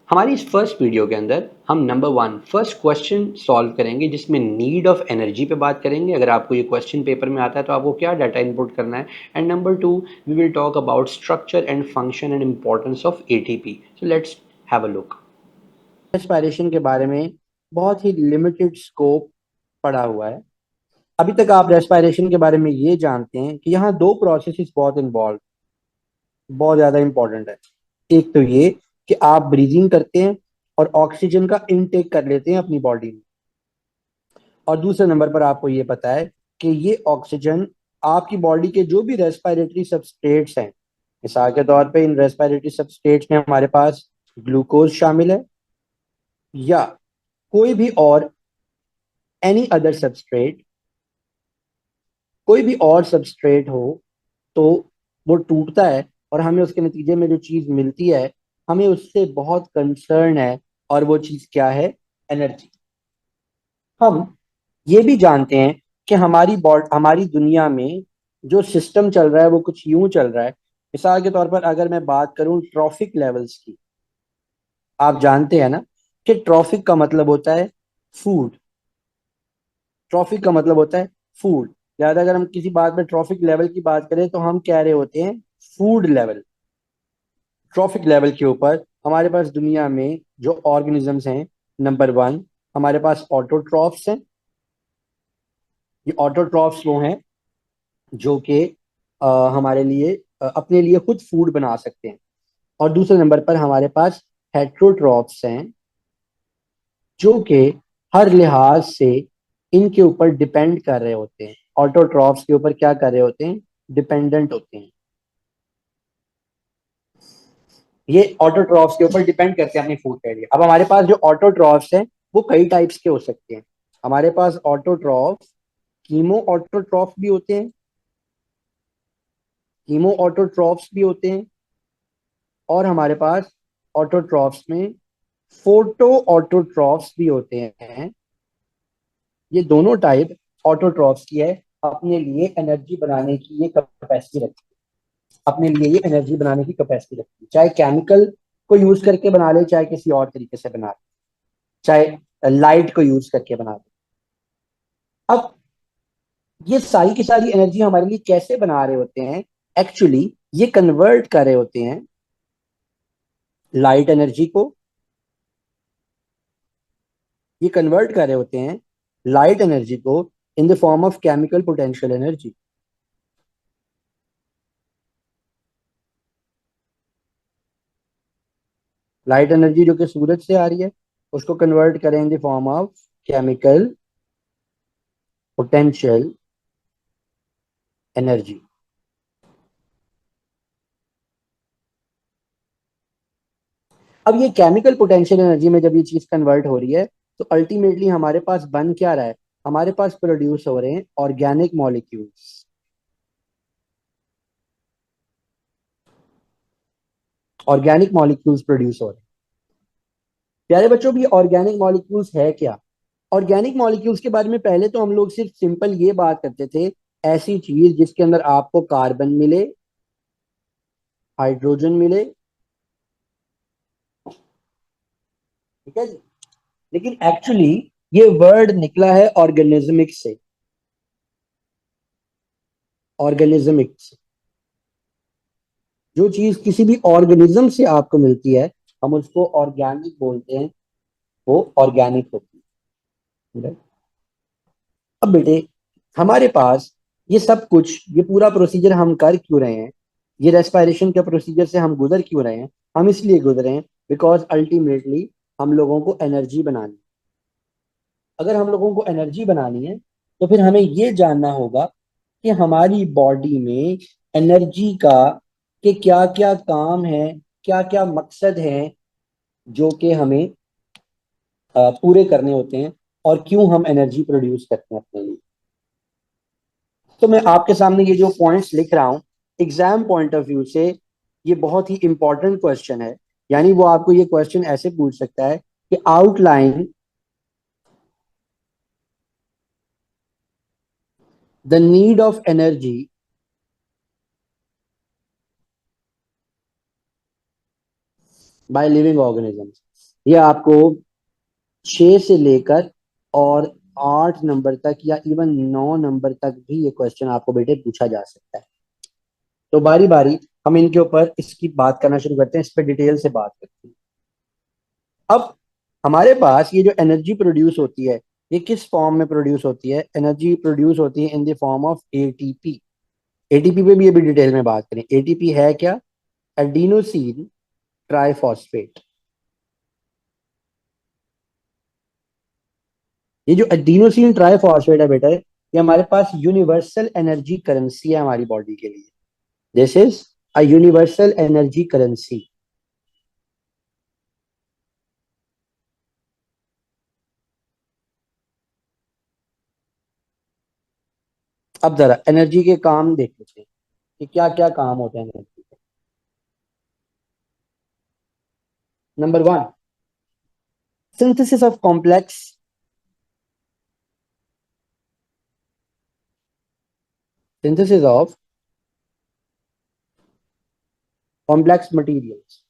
हमारी इस first video के अंदर हम नंबर 1 फर्स्ट क्वेश्चन सॉल्व करेंगे जिसमें नीड ऑफ एनर्जी पे बात करेंगे। अगर आपको ये क्वेश्चन पेपर में आता है तो आपको क्या डाटा इनपुट करना है। And number 2 we will talk about structure and function and importance of ATP. So let's have a look. Respiration के बारे में बहुत ही लिमिटेड स्कोप पड़ा हुआ है। अभी तक आप रेस्पिरेशन के बारे में ये जानते हैं कि यहाँ दो प्रोसेसेस बहुत ज्यादा इंपॉर्टेंट है। एक तो ये कि आप ब्रीदिंग करते हैं और ऑक्सीजन का इनटेक कर लेते हैं अपनी बॉडी में, और दूसरे नंबर पर आपको ये पता है कि ये ऑक्सीजन आपकी बॉडी के जो भी रेस्पिरेटरी सबस्ट्रेट्स हैं, मिसाल के तौर पे इन रेस्पिरेटरी सबस्ट्रेट्स में हमारे पास ग्लूकोज शामिल है या कोई भी और एनी अदर सबस्ट्रेट, कोई भी और सबस्ट्रेट हो, तो वो टूटता है और हमें उसके नतीजे में जो चीज मिलती है, हमें उससे बहुत कंसर्न है। और वो चीज क्या है? एनर्जी। हम ये भी जानते हैं कि हमारी दुनिया में जो सिस्टम चल रहा है वो कुछ यूं चल रहा है। मिसाल के तौर पर अगर मैं बात करूं ट्रॉफिक लेवल्स की, आप जानते हैं ना कि ट्रॉफिक का मतलब होता है फूड। ट्रॉफिक का मतलब होता है फूड। लिहाजा अगर हम किसी बात में ट्रॉफिक लेवल की बात करें तो हम कह रहे होते हैं फूड लेवल। ट्रॉफिक लेवल के ऊपर हमारे पास दुनिया में जो ऑर्गेनिजम्स हैं, नंबर 1 हमारे पास ऑटोट्रॉफ्स हैं। ये ऑटोट्रॉफ्स वो हैं जो कि हमारे लिए अपने लिए खुद फूड बना सकते हैं। और दूसरे नंबर पर हमारे पास हेट्रोट्रॉफ्स हैं जो कि हर लिहाज से इनके ऊपर डिपेंड कर रहे होते हैं। ऑटोट्रॉफ्स के ऊपर क्या कर रहे होते हैं? डिपेंडेंट होते हैं। ये ऑटोट्रॉफ्स के ऊपर डिपेंड करते हैं अपनी फूड के लिए। अब हमारे पास जो ऑटोट्रॉफ्स हैं वो कई टाइप्स के हो सकते हैं। हमारे पास ऑटोट्रॉफ कीमो ऑटोट्रॉफ भी होते हैं, कीमो ऑटोट्रॉफ्स भी होते हैं, और हमारे पास ऑटोट्रॉफ्स में फोटो ऑटोट्रॉफ्स भी होते हैं। ये दोनों टाइप ऑटोट्रॉफ्स की है, अपने लिए एनर्जी बनाने की ये कैपेसिटी रखती है। अपने लिए ये एनर्जी बनाने की कैपेसिटी रखती है, चाहे केमिकल को यूज करके बना ले, चाहे किसी और तरीके से बना ले, चाहे लाइट को यूज करके बना ले। अब ये सारी की सारी एनर्जी हमारे लिए कैसे बना रहे होते हैं? एक्चुअली ये कन्वर्ट कर रहे होते हैं लाइट एनर्जी को, ये कन्वर्ट कर रहे होते हैं लाइट एनर्जी को in the form of chemical potential energy. Light energy जो कि सूरज से आ रही है, उसको कन्वर्ट करें in the form of chemical potential energy. अब ये केमिकल पोटेंशियल एनर्जी में जब ये चीज कन्वर्ट हो रही है, तो अल्टीमेटली हमारे पास बन क्या रहा है? हमारे पास प्रोड्यूस हो रहे हैं organic molecules. Organic molecules produce हो रहे हैं। प्यारे बच्चों भी ऑर्गेनिक मॉलिक्यूल्स है क्या? ऑर्गेनिक मॉलिक्यूल्स के बारे में पहले तो हम लोग सिर्फ सिंपल ये बात करते थे, ऐसी चीज जिसके अंदर आपको कार्बन मिले, हाइड्रोजन मिले, ठीक है जी। लेकिन एक्चुअली ये वर्ड निकला है ऑर्गेनिज्मिक से। ऑर्गेनिज्मिक से जो चीज किसी भी ऑर्गेनिज्म से आपको मिलती है, हम उसको ऑर्गेनिक बोलते हैं, वो ऑर्गेनिक होती है, right? अब बेटे, हमारे पास ये सब कुछ, ये पूरा प्रोसीजर हम कर क्यों रहे हैं? ये रेस्पिरेशन के प्रोसीजर से हम गुजर क्यों रहे हैं? हम इसलिए गुजरे हैं बिकॉज अल्टीमेटली हम लोगों को एनर्जी बनानी है। अगर हम लोगों को एनर्जी बनानी है तो फिर हमें ये जानना होगा कि हमारी बॉडी में एनर्जी का के क्या क्या काम है, क्या क्या मकसद हैं जो कि हमें पूरे करने होते हैं, और क्यों हम एनर्जी प्रोड्यूस करते हैं अपने लिए। तो मैं आपके सामने ये जो पॉइंट्स लिख रहा हूँ, एग्जाम पॉइंट ऑफ व्यू से ये बहुत ही इंपॉर्टेंट क्वेश्चन है। यानी वो आपको ये क्वेश्चन ऐसे पूछ सकता है कि outline the need of energy by living organisms. ये आपको 6 से लेकर और 8 नंबर तक या इवन 9 नंबर तक भी ये क्वेश्चन आपको बेटे पूछा जा सकता है। तो बारी बारी हम इनके ऊपर इसकी बात करना शुरू करते हैं, इस पर डिटेल से बात करते हैं। अब हमारे पास ये जो एनर्जी प्रोड्यूस होती है, ये किस फॉर्म में प्रोड्यूस होती है? एनर्जी प्रोड्यूस होती है in the form of ATP. ATP पे भी अभी डिटेल में बात करें। एटीपी है क्या? Adenosine triphosphate. ये जो एडिनोसिन ट्राइफॉस्फेट है बेटा, ये हमारे पास यूनिवर्सल एनर्जी करेंसी है हमारी बॉडी के लिए। This is a universal energy currency. अब जरा एनर्जी के काम देख लेते हैं कि क्या क्या काम होते हैं एनर्जी के। Number one, synthesis of complex synthesis of complex materials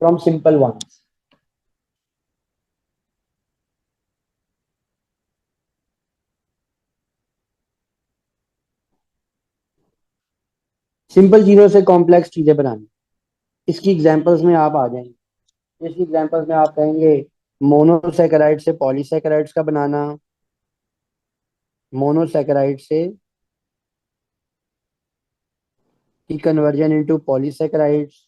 from simple ones. Simple चीजों से कॉम्प्लेक्स चीजें बनानी, इसकी एग्जांपल्स में आप आ जाएंगे। इसकी एग्जांपल्स में आप कहेंगे मोनोसेकेराइड से पॉलीसेकेराइड्स का बनाना, मोनोसेकेराइड से की कन्वर्जन इनटू पॉलीसेकेराइड्स।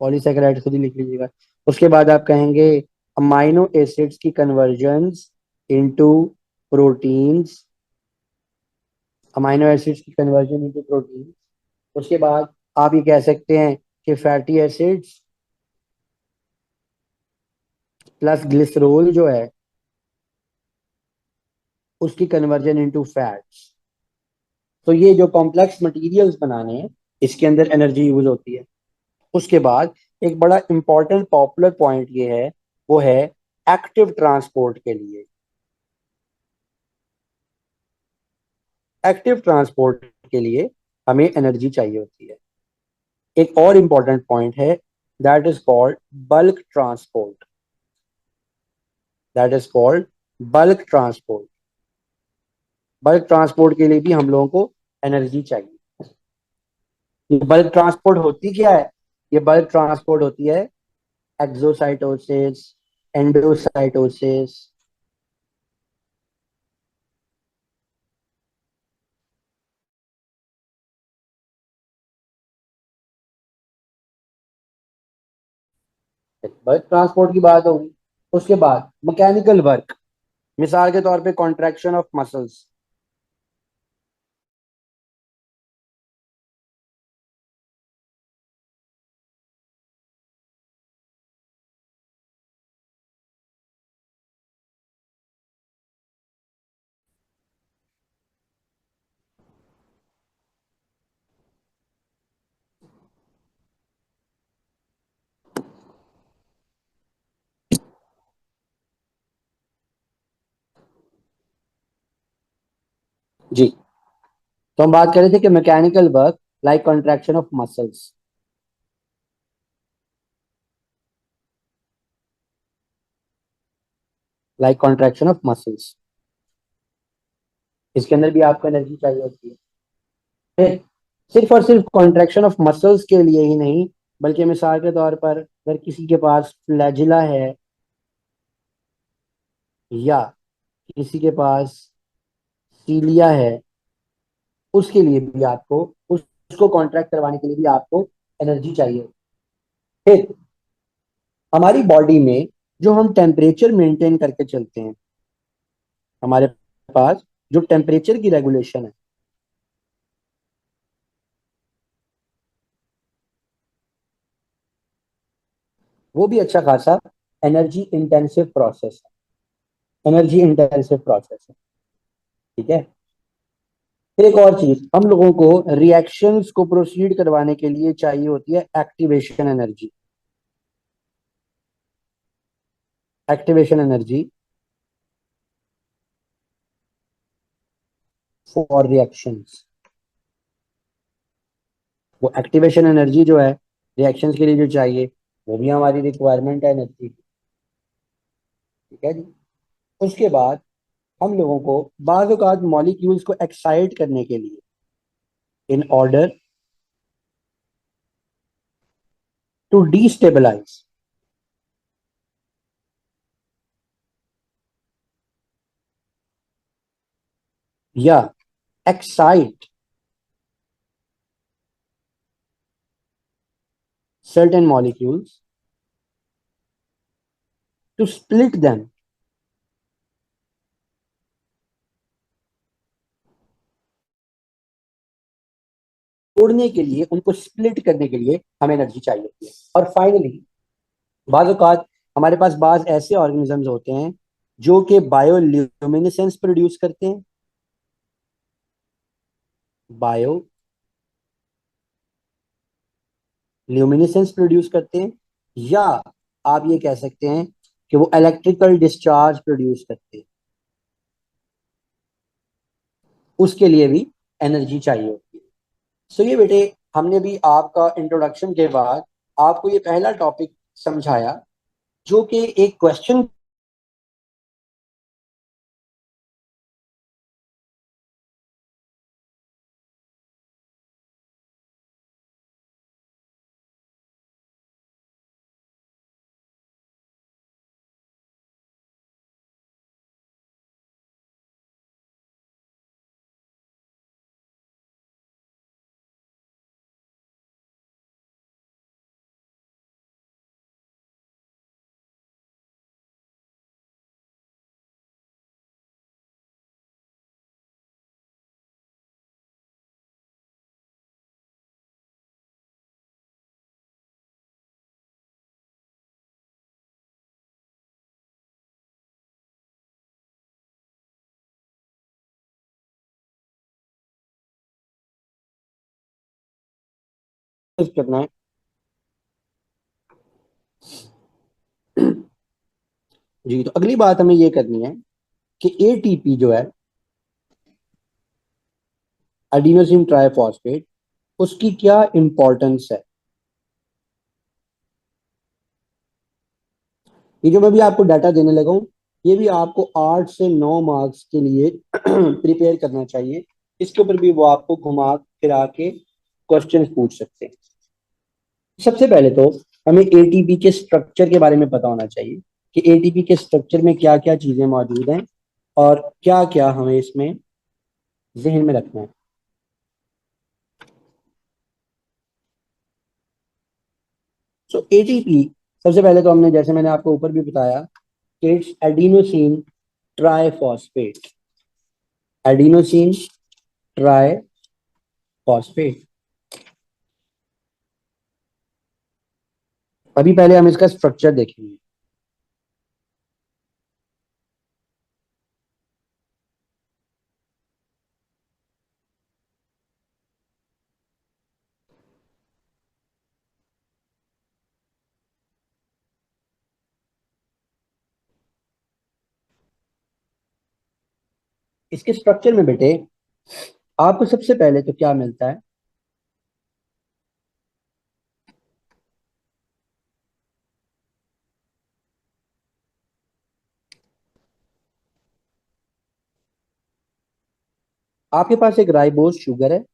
पॉलीसेकेराइड खुद ही लिख लीजिएगा। उसके बाद आप कहेंगे अमाइनो एसिड्स की convergence into proteins. Amino acids की कन्वर्जन इनटू प्रोटीन। उसके बाद आप ये कह सकते हैं कि फैटी एसिड्स प्लस ग्लिसरॉल जो है उसकी कन्वर्जन इनटू फैट्स। तो ये जो कॉम्प्लेक्स मटेरियल्स बनाने हैं, इसके अंदर एनर्जी यूज होती है। उसके बाद एक बड़ा इंपॉर्टेंट पॉपुलर पॉइंट ये है, वो है एक्टिव ट्रांसपोर्ट के लिए। एक्टिव ट्रांसपोर्ट के लिए हमें एनर्जी चाहिए होती है। एक और इंपॉर्टेंट पॉइंट है, that is called bulk transport. That is called bulk transport. Bulk transport के लिए भी हम लोगों को एनर्जी चाहिए। ये बल्क ट्रांसपोर्ट होती क्या है? ये बल्क ट्रांसपोर्ट होती है एक्सोसाइटोसिस, एंडोसाइटोसिस। बल्क ट्रांसपोर्ट की बात होगी। उसके बाद मैकेनिकल वर्क, मिसाल के तौर पे कॉन्ट्रैक्शन ऑफ मसल्स। जी, तो हम बात कर रहे थे कि mechanical work like contraction of muscles. Like contraction of muscles, इसके अंदर भी आपको एनर्जी चाहिए होती है। फिर सिर्फ और सिर्फ कॉन्ट्रैक्शन ऑफ मसल्स के लिए ही नहीं, बल्कि मिसाल के तौर पर अगर किसी के पास फ्लैजिला है या किसी के पास सीलिया है, उसके लिए भी आपको उसको कॉन्ट्रैक्ट करवाने के लिए भी आपको एनर्जी चाहिए। फिर हमारी बॉडी में जो हम टेम्परेचर मेंटेन करके चलते हैं, हमारे पास जो टेम्परेचर की रेगुलेशन है, वो भी अच्छा खासा एनर्जी इंटेंसिव प्रोसेस है। एनर्जी इंटेंसिव प्रोसेस है, ठीक है। फिर एक और चीज, हम लोगों को रिएक्शंस को प्रोसीड करवाने के लिए चाहिए होती है activation energy. Activation energy for reactions. वो एक्टिवेशन एनर्जी जो है रिएक्शंस के लिए जो चाहिए, वो भी हमारी रिक्वायरमेंट है एनर्जी की। ठीक है जी। उसके बाद हम लोगों को बाज़ औक़ात मॉलिक्यूल्स को एक्साइट करने के लिए, इन ऑर्डर टू डीस्टेबलाइज या excite certain molecules to split them, तोड़ने के लिए, उनको स्प्लिट करने के लिए हमें एनर्जी चाहिए होती है। और फाइनली बाज़ औक़ात हमारे पास बाज़ ऐसे ऑर्गेनिजम्स होते हैं जो कि बायोल्यूमिनेसेंस प्रोड्यूस करते हैं, बायोल्यूमिनेसेंस प्रोड्यूस करते हैं, या आप ये कह सकते हैं कि वो इलेक्ट्रिकल डिस्चार्ज प्रोड्यूस करते हैं। उसके लिए भी एनर्जी चाहिए होती है। सो ये बेटे, हमने भी आपका इंट्रोडक्शन के बाद आपको ये पहला टॉपिक समझाया जो कि एक क्वेश्चन करना है। जी, तो अगली बात हमें ये करनी है कि एटीपी जो है, एडिनोसिन ट्राइफॉस्फेट, उसकी क्या इंपॉर्टेंस है। ये जो मैं भी आपको डाटा देने लगा हूँ, ये भी आपको 8 से 9 मार्क्स के लिए प्रिपेयर करना चाहिए। इसके ऊपर भी वो आपको घुमा फिरा के क्वेश्चंस पूछ सकते हैं। सबसे पहले तो हमें एटीपी के स्ट्रक्चर के बारे में पता होना चाहिए कि एटीपी के स्ट्रक्चर में क्या क्या चीजें मौजूद हैं और क्या क्या हमें इसमें जहन में रखना है। सो एटीपी, सबसे पहले तो हमने, जैसे मैंने आपको ऊपर भी बताया, कि it's adenosine triphosphate, adenosine triphosphate. अभी पहले हम इसका स्ट्रक्चर देखेंगे। इसके स्ट्रक्चर में बेटे आपको सबसे पहले तो क्या मिलता है, आपके पास एक राइबोज शुगर है,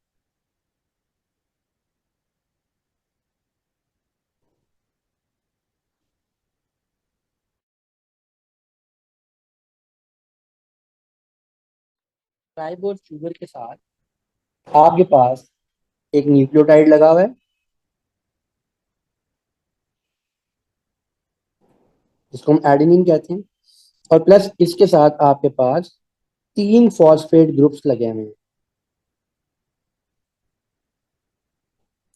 राइबोज शुगर के साथ आपके पास एक न्यूक्लियोटाइड लगा हुआ है जिसको हम एडेनिन कहते हैं, और प्लस इसके साथ आपके पास 3 फॉस्फेट ग्रुप्स लगे हुए हैं।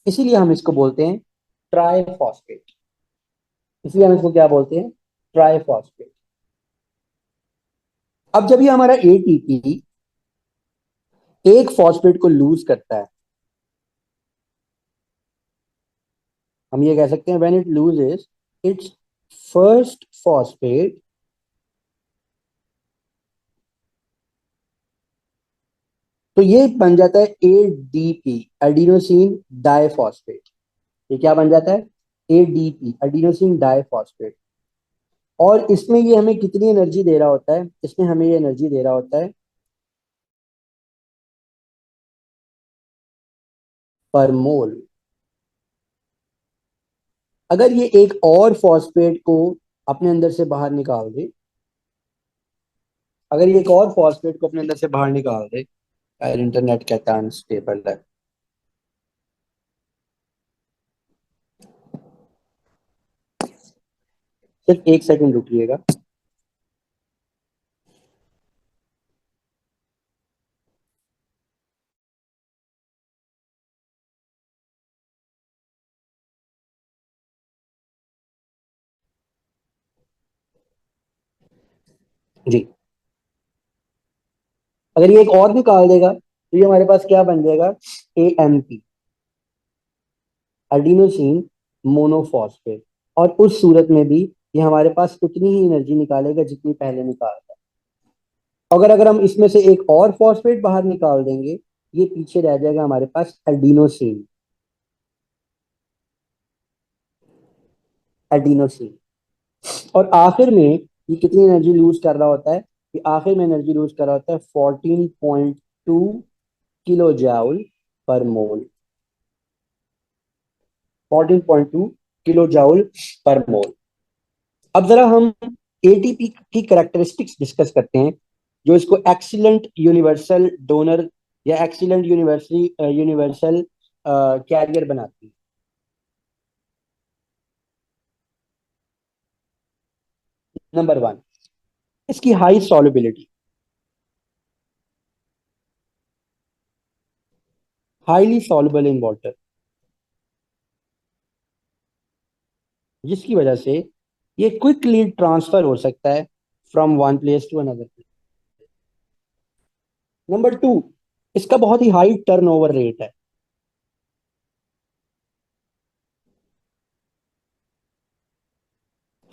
इसीलिए हम इसको बोलते हैं ट्राइफॉस्फेट। इसलिए हम इसको क्या बोलते हैं, ट्राइफॉस्फेट। अब जब ये हमारा एटीपी एक फॉस्फेट को लूज करता है, हम ये कह सकते हैं when it loses it's first phosphate, तो ये बन जाता है एडीपी, एडिनोसिन डाइफॉस्फेट। ये क्या बन जाता है, एडीपी, एडिनोसिन डाइफॉस्फेट। और इसमें ये हमें कितनी एनर्जी दे रहा होता है? इसमें हमें ये एनर्जी दे रहा होता है पर मोल। अगर ये एक और फॉस्फेट को अपने अंदर से बाहर निकाल दे, अगर ये एक और फॉस्फेट को अपने अंदर से बाहर निकाल दे, यार इंटरनेट कहता है अनस्टेबल है। सिर्फ एक सेकंड रुकिएगा। जी, अगर ये एक और निकाल देगा तो ये हमारे पास क्या बन जाएगा? AMP, adenosine monophosphate. और उस सूरत में भी ये हमारे पास उतनी ही एनर्जी निकालेगा जितनी पहले निकालता। अगर अगर हम इसमें से एक और फॉस्फेट बाहर निकाल देंगे, ये पीछे रह जाएगा हमारे पास एडिनोसिन, एडिनोसिन। और आखिर में ये कितनी एनर्जी लूज कर रहा होता है? ये आखिर में एनर्जी लूज कर रहा होता है 14.2 किलो जाउल पर मोल। 14.2 किलो जाउल पर मोल। अब जरा हम एटीपी की करेक्टरिस्टिक्स डिस्कस करते हैं, जो इसको एक्सीलेंट यूनिवर्सल डोनर या एक्सीलेंट यूनिवर्सल यूनिवर्सल कैरियर बनाती है। नंबर वन, इसकी high solubility, highly soluble in water, जिसकी वजह से ये क्विकली ट्रांसफर हो सकता है from one place to another place. Number two, इसका बहुत ही हाई टर्नओवर रेट है।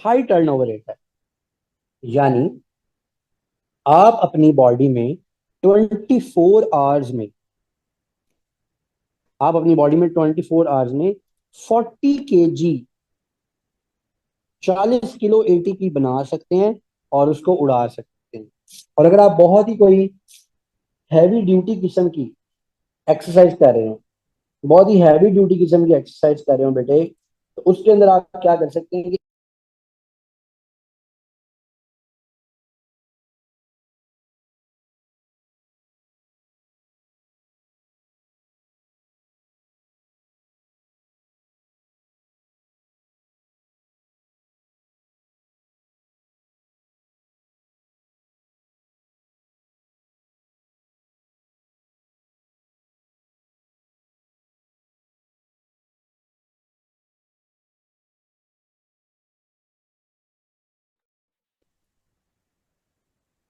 हाई टर्नओवर रेट है, यानी आप अपनी बॉडी में 24 आवर्स में, आप अपनी बॉडी में 24 आवर्स में 40 kg, 40 किलो एटीपी बना सकते हैं और उसको उड़ा सकते हैं। और अगर आप बहुत ही कोई हैवी ड्यूटी किस्म की एक्सरसाइज कर रहे हो, बहुत ही हैवी ड्यूटी किस्म की एक्सरसाइज कर रहे हो बेटे, तो उसके अंदर आप क्या कर सकते हैं कि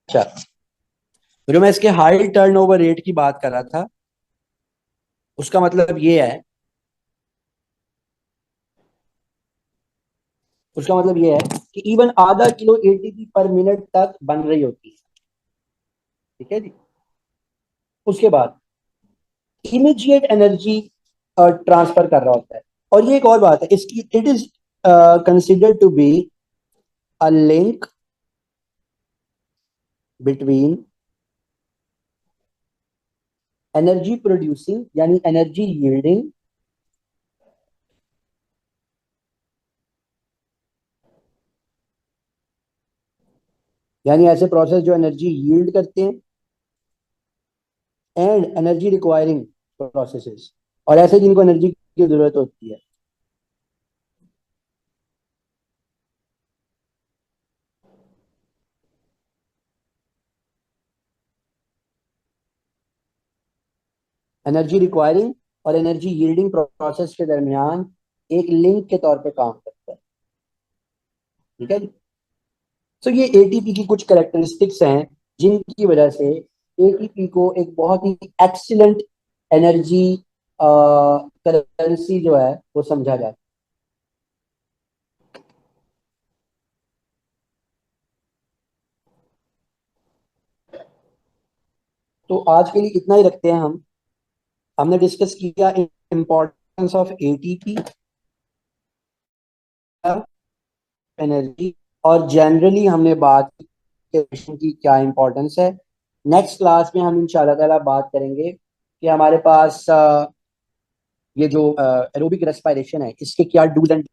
अच्छा, तो जो मैं इसके हाई टर्नओवर रेट की बात कर रहा था, उसका मतलब ये है, उसका मतलब ये है कि इवन आधा किलो एटीपी पर मिनट तक बन रही होती है। ठीक है जी। उसके बाद इमीडिएट एनर्जी ट्रांसफर कर रहा होता है। और ये एक और बात है इसकी, it is considered to be a link between energy producing यानी एनर्जी यील्डिंग, यानी ऐसे प्रोसेस जो एनर्जी यील्ड करते हैं, एंड एनर्जी रिक्वायरिंग प्रोसेसेस, और ऐसे जिनको एनर्जी की जरूरत होती है। एनर्जी रिक्वायरिंग और एनर्जी यील्डिंग प्रोसेस के दरमियान एक लिंक के तौर पे काम करता है। ठीक है जी। तो ये एटीपी की कुछ करेक्टरिस्टिक्स हैं जिनकी वजह से एटीपी को एक बहुत ही एक्सीलेंट एनर्जी करेंसी जो है वो समझा जाता है। तो आज के लिए इतना ही रखते हैं हम। हमने डिस्कस किया इम्पोर्टेंस ऑफ एटीपी, एनर्जी और जनरली हमने बात की क्या इंपॉर्टेंस है। नेक्स्ट क्लास में हम इंशाल्लाह ताला बात करेंगे कि हमारे पास ये जो एरोबिक रेस्पिरेशन है इसके क्या डूज एंड